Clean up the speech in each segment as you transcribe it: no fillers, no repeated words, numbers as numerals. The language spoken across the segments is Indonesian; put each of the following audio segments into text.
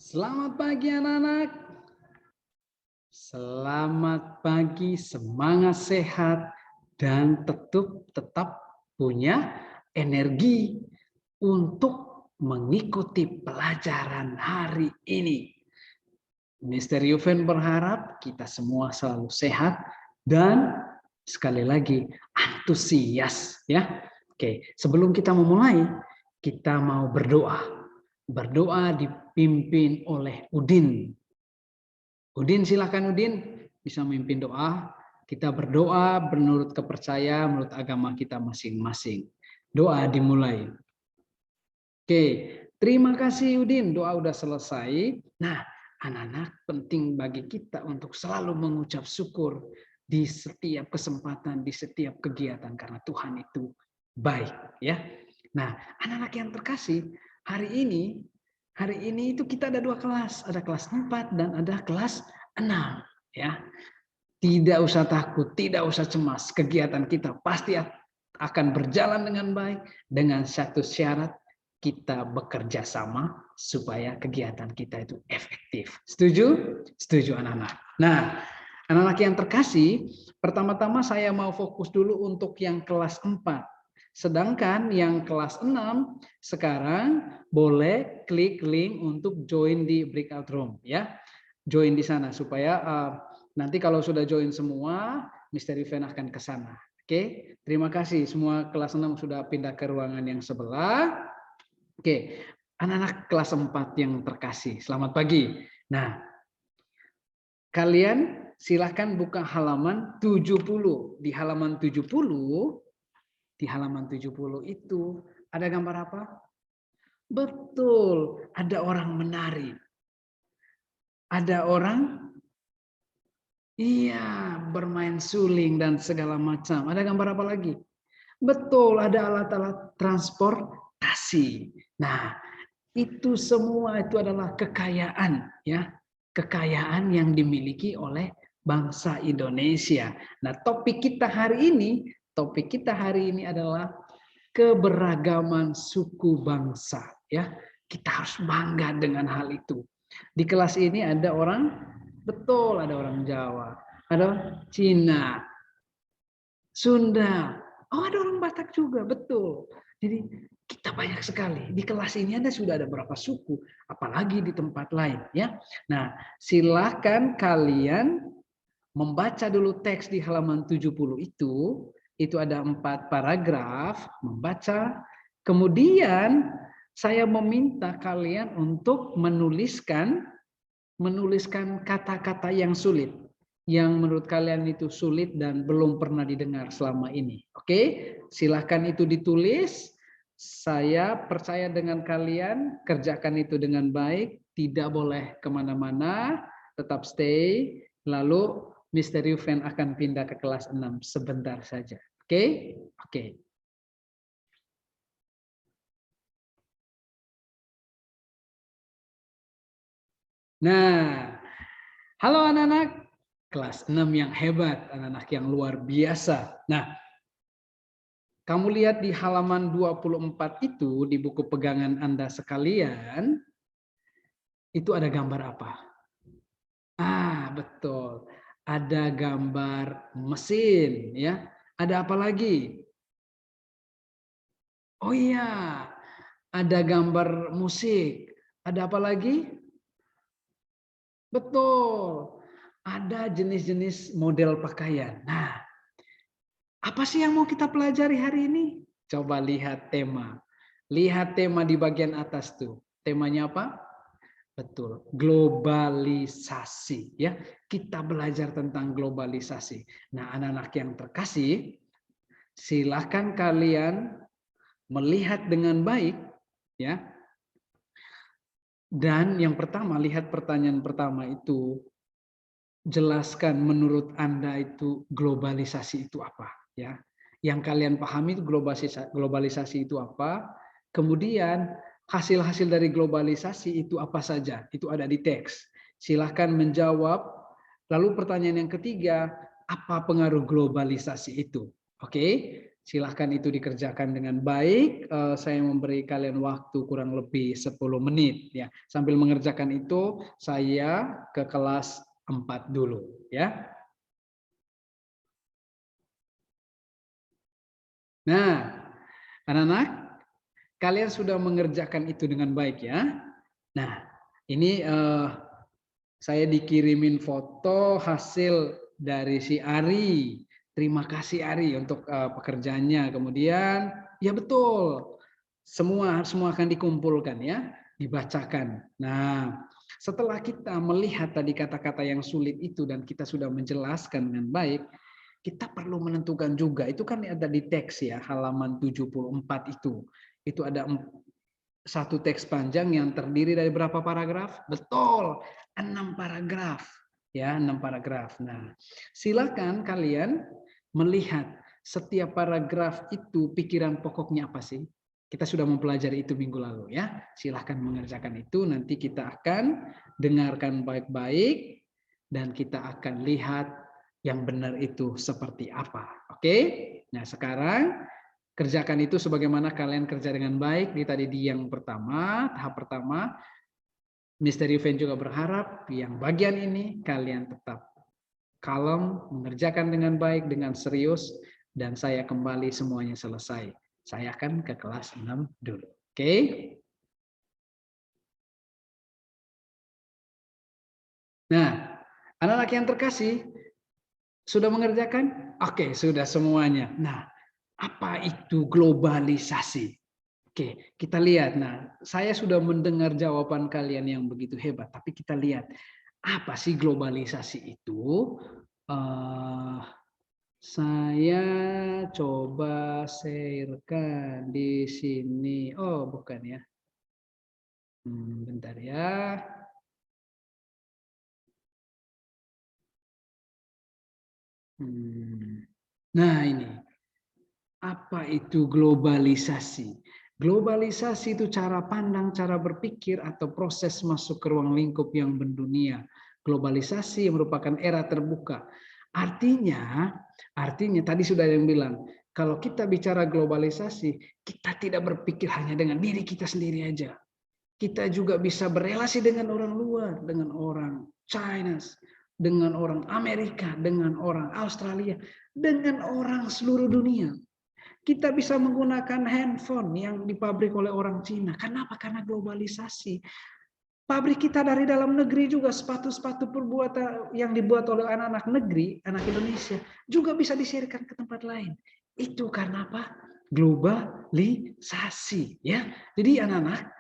Selamat pagi anak-anak. Selamat pagi, semangat sehat dan tetap punya energi untuk mengikuti pelajaran hari ini. Mr. Yuven berharap kita semua selalu sehat dan sekali lagi antusias ya. Oke, sebelum kita memulai, kita mau berdoa. Berdoa dipimpin oleh Udin. Udin, silakan Udin, bisa memimpin doa. Kita berdoa menurut kepercayaan, menurut agama kita masing-masing. Doa dimulai. Oke, terima kasih Udin, doa udah selesai. Nah, anak-anak, penting bagi kita untuk selalu mengucap syukur di setiap kesempatan, di setiap kegiatan, karena Tuhan itu baik, ya. Nah, anak-anak yang terkasih, hari ini itu kita ada 2 kelas, ada kelas 4 dan ada kelas 6, ya. Tidak usah takut, tidak usah cemas, kegiatan kita pasti akan berjalan dengan baik dengan satu syarat, kita bekerja sama supaya kegiatan kita itu efektif. Setuju? Setuju anak-anak. Nah, anak-anak yang terkasih, pertama-tama saya mau fokus dulu untuk yang kelas 4. Sedangkan yang kelas 6 sekarang boleh klik link untuk join di breakout room ya. Join di sana supaya nanti kalau sudah join semua, Misteri Fan akan ke sana. Oke, terima kasih semua kelas 6 sudah pindah ke ruangan yang sebelah. Oke, anak-anak kelas 4 yang terkasih, selamat pagi. Nah, kalian silahkan buka halaman 70. Di halaman 70 itu ada gambar apa? Betul, ada orang menari. Ada orang bermain suling dan segala macam. Ada gambar apa lagi? Betul, ada alat-alat transportasi. Nah, itu semua itu adalah kekayaan ya. Kekayaan yang dimiliki oleh bangsa Indonesia. Nah, topik kita hari ini adalah keberagaman suku bangsa ya. Kita harus bangga dengan hal itu. Di kelas ini ada orang, betul, ada orang Jawa, ada Cina, Sunda, oh ada orang Batak juga, betul. Jadi kita banyak sekali. Di kelas ini sudah ada berapa suku, apalagi di tempat lain ya. Nah, silakan kalian membaca dulu teks di halaman 70 itu ada 4 paragraf, membaca. Kemudian saya meminta kalian untuk menuliskan kata-kata yang sulit, yang menurut kalian itu sulit dan belum pernah didengar selama ini. Oke, silahkan itu ditulis. Saya percaya dengan kalian, kerjakan itu dengan baik, tidak boleh kemana-mana, tetap stay. Lalu Misteri Fan akan pindah ke kelas 6 sebentar saja. Oke? Oke. Nah, halo anak-anak, kelas 6 yang hebat, anak-anak yang luar biasa. Nah, kamu lihat di halaman 24 itu, di buku pegangan Anda sekalian, itu ada gambar apa? Betul. Ada gambar mesin, ya. Ada apa lagi? Oh iya, ada gambar musik. Ada apa lagi? Betul. Ada jenis-jenis model pakaian. Nah, apa sih yang mau kita pelajari hari ini? Coba lihat tema. Lihat tema di bagian atas tuh. Temanya apa? Betul, globalisasi ya. Kita belajar tentang globalisasi. Nah, anak-anak yang terkasih, silakan kalian melihat dengan baik ya. Dan yang pertama, lihat pertanyaan pertama itu, jelaskan menurut Anda itu globalisasi itu apa ya. Yang kalian pahami itu globalisasi itu apa? Kemudian hasil-hasil dari globalisasi itu apa saja? Itu ada di teks. Silahkan menjawab. Lalu pertanyaan yang ketiga, apa pengaruh globalisasi itu? Oke, Silahkan itu dikerjakan dengan baik. Saya memberi kalian waktu kurang lebih 10 menit ya. Sambil mengerjakan itu saya ke kelas 4 dulu ya. Nah, anak-anak, kalian sudah mengerjakan itu dengan baik ya. Nah, ini saya dikirimin foto hasil dari si Ari. Terima kasih Ari untuk pekerjaannya. Kemudian, ya betul, semua akan dikumpulkan ya, dibacakan. Nah, setelah kita melihat tadi kata-kata yang sulit itu dan kita sudah menjelaskan dengan baik, kita perlu menentukan juga. Itu kan ada di teks ya, halaman 74 itu. Itu ada satu teks panjang yang terdiri dari berapa paragraf? Betul, 6 paragraf. Ya, 6 paragraf. Nah, silakan kalian melihat setiap paragraf itu pikiran pokoknya apa sih? Kita sudah mempelajari itu minggu lalu ya. Silahkan mengerjakan itu, nanti kita akan dengarkan baik-baik dan kita akan lihat yang benar itu seperti apa. Oke? Nah, sekarang kerjakan itu sebagaimana kalian kerja dengan baik di yang pertama, tahap pertama. Misteri Van juga berharap yang bagian ini kalian tetap kalem, mengerjakan dengan baik, dengan serius, dan saya kembali semuanya selesai. Saya akan ke kelas 6 dulu. Oke? Nah, anak-anak yang terkasih, sudah mengerjakan? Oke, sudah semuanya. Nah, apa itu globalisasi? Oke, kita lihat. Nah, saya sudah mendengar jawaban kalian yang begitu hebat, tapi kita lihat apa sih globalisasi itu? Saya coba sharekan di sini. Oh, bukan ya. Bentar ya. Nah, ini. Apa itu globalisasi? Globalisasi itu cara pandang, cara berpikir, atau proses masuk ke ruang lingkup yang mendunia. Globalisasi merupakan era terbuka. Artinya tadi sudah ada yang bilang, kalau kita bicara globalisasi, kita tidak berpikir hanya dengan diri kita sendiri aja. Kita juga bisa berelasi dengan orang luar, dengan orang China, dengan orang Amerika, dengan orang Australia, dengan orang seluruh dunia. Kita bisa menggunakan handphone yang dipabrik oleh orang Cina. Kenapa? Karena globalisasi. Pabrik kita dari dalam negeri juga, sepatu-sepatu perbuatan yang dibuat oleh anak-anak negeri, anak Indonesia, juga bisa diserikan ke tempat lain. Itu karena apa? Globalisasi. Ya. Jadi anak-anak,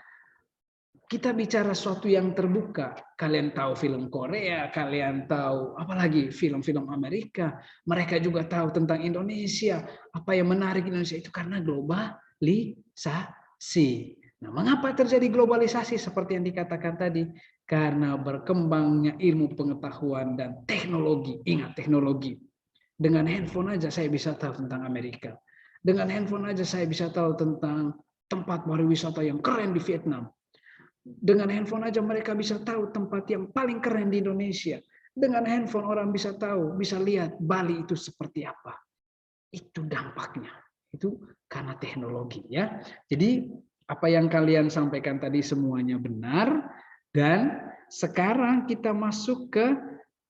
kita bicara sesuatu yang terbuka. Kalian tahu film Korea, kalian tahu apalagi film-film Amerika. Mereka juga tahu tentang Indonesia. Apa yang menarik Indonesia itu karena globalisasi. Nah, mengapa terjadi globalisasi seperti yang dikatakan tadi? Karena berkembangnya ilmu pengetahuan dan teknologi. Ingat, teknologi. Dengan handphone aja saya bisa tahu tentang Amerika. Dengan handphone aja saya bisa tahu tentang tempat pariwisata yang keren di Vietnam. Dengan handphone aja mereka bisa tahu tempat yang paling keren di Indonesia. Dengan handphone orang bisa tahu, bisa lihat Bali itu seperti apa. Itu dampaknya. Itu karena teknologi ya. Jadi apa yang kalian sampaikan tadi semuanya benar, dan sekarang kita masuk ke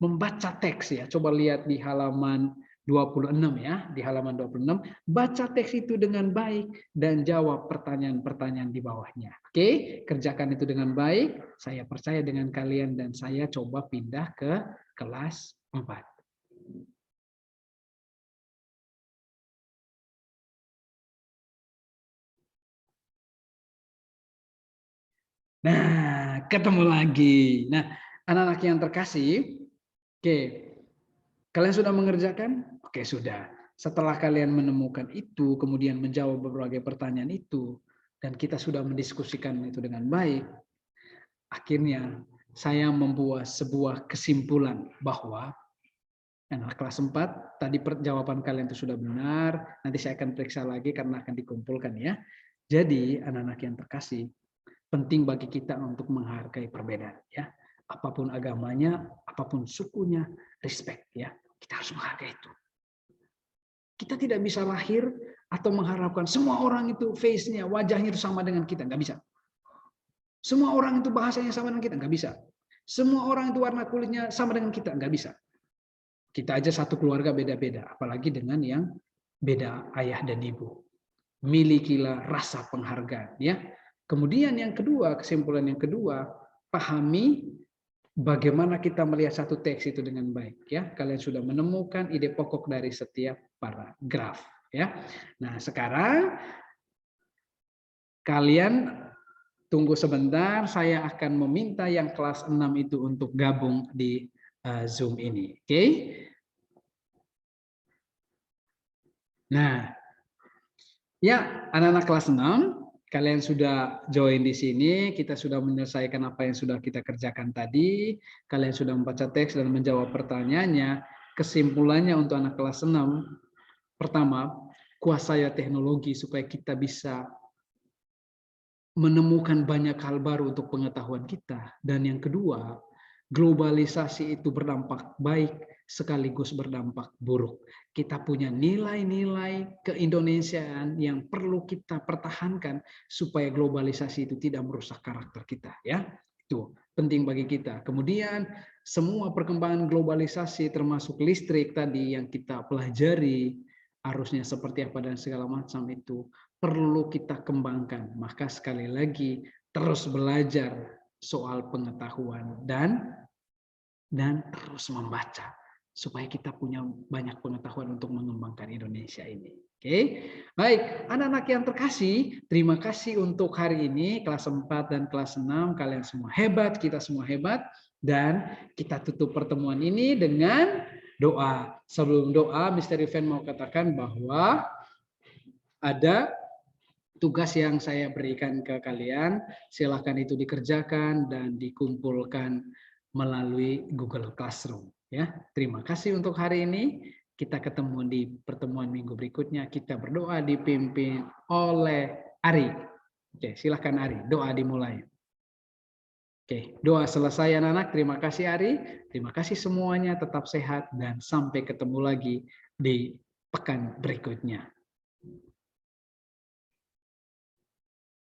membaca teks ya. Coba lihat di halaman 26 ya, di halaman 26, baca teks itu dengan baik dan jawab pertanyaan-pertanyaan di bawahnya. Oke, kerjakan itu dengan baik, saya percaya dengan kalian dan saya coba pindah ke kelas 4. Nah, ketemu lagi. Nah, anak-anak yang terkasih, oke, kalian sudah mengerjakan? Oke, sudah. Setelah kalian menemukan itu, kemudian menjawab berbagai pertanyaan itu, dan kita sudah mendiskusikan itu dengan baik, akhirnya saya membuat sebuah kesimpulan bahwa anak kelas 4, tadi jawaban kalian itu sudah benar, nanti saya akan periksa lagi karena akan dikumpulkan ya. Jadi, anak-anak yang terkasih, penting bagi kita untuk menghargai perbedaan ya. Apapun agamanya, apapun sukunya, respect ya. Kita harus menghargai itu. Kita tidak bisa lahir atau mengharapkan semua orang itu face-nya, wajahnya itu sama dengan kita, nggak bisa. Semua orang itu bahasanya sama dengan kita, nggak bisa. Semua orang itu warna kulitnya sama dengan kita, nggak bisa. Kita aja satu keluarga beda-beda, apalagi dengan yang beda ayah dan ibu. Milikilah rasa penghargaan, ya. Kemudian yang kedua, kesimpulan yang kedua, pahami bagaimana kita melihat satu teks itu dengan baik, ya. Kalian sudah menemukan ide pokok dari setiap paragraf, ya. Nah, sekarang kalian tunggu sebentar, saya akan meminta yang kelas 6 itu untuk gabung di Zoom ini, oke? Nah, ya, anak-anak kelas 6, kalian sudah join di sini, kita sudah menyelesaikan apa yang sudah kita kerjakan tadi, kalian sudah membaca teks dan menjawab pertanyaannya. Kesimpulannya untuk anak kelas 6, pertama, kuasai teknologi supaya kita bisa menemukan banyak hal baru untuk pengetahuan kita. Dan yang kedua, globalisasi itu berdampak baik sekaligus berdampak buruk. Kita punya nilai-nilai keindonesiaan yang perlu kita pertahankan supaya globalisasi itu tidak merusak karakter kita, ya. Itu penting bagi kita. Kemudian semua perkembangan globalisasi termasuk listrik tadi yang kita pelajari, arusnya seperti apa dan segala macam itu perlu kita kembangkan. Maka sekali lagi terus belajar soal pengetahuan dan terus membaca supaya kita punya banyak pengetahuan untuk mengembangkan Indonesia ini. Oke, baik anak-anak yang terkasih, terima kasih untuk hari ini kelas 4 dan kelas 6, kalian semua hebat, kita semua hebat, dan kita tutup pertemuan ini dengan doa. Sebelum doa, Mr. Ivan mau katakan bahwa ada tugas yang saya berikan ke kalian, silakan itu dikerjakan dan dikumpulkan melalui Google Classroom. Ya, terima kasih untuk hari ini. Kita ketemu di pertemuan minggu berikutnya. Kita berdoa dipimpin oleh Ari. Oke, silakan Ari. Doa dimulai. Oke, doa selesai anak-anak. Terima kasih Ari. Terima kasih semuanya. Tetap sehat dan sampai ketemu lagi di pekan berikutnya.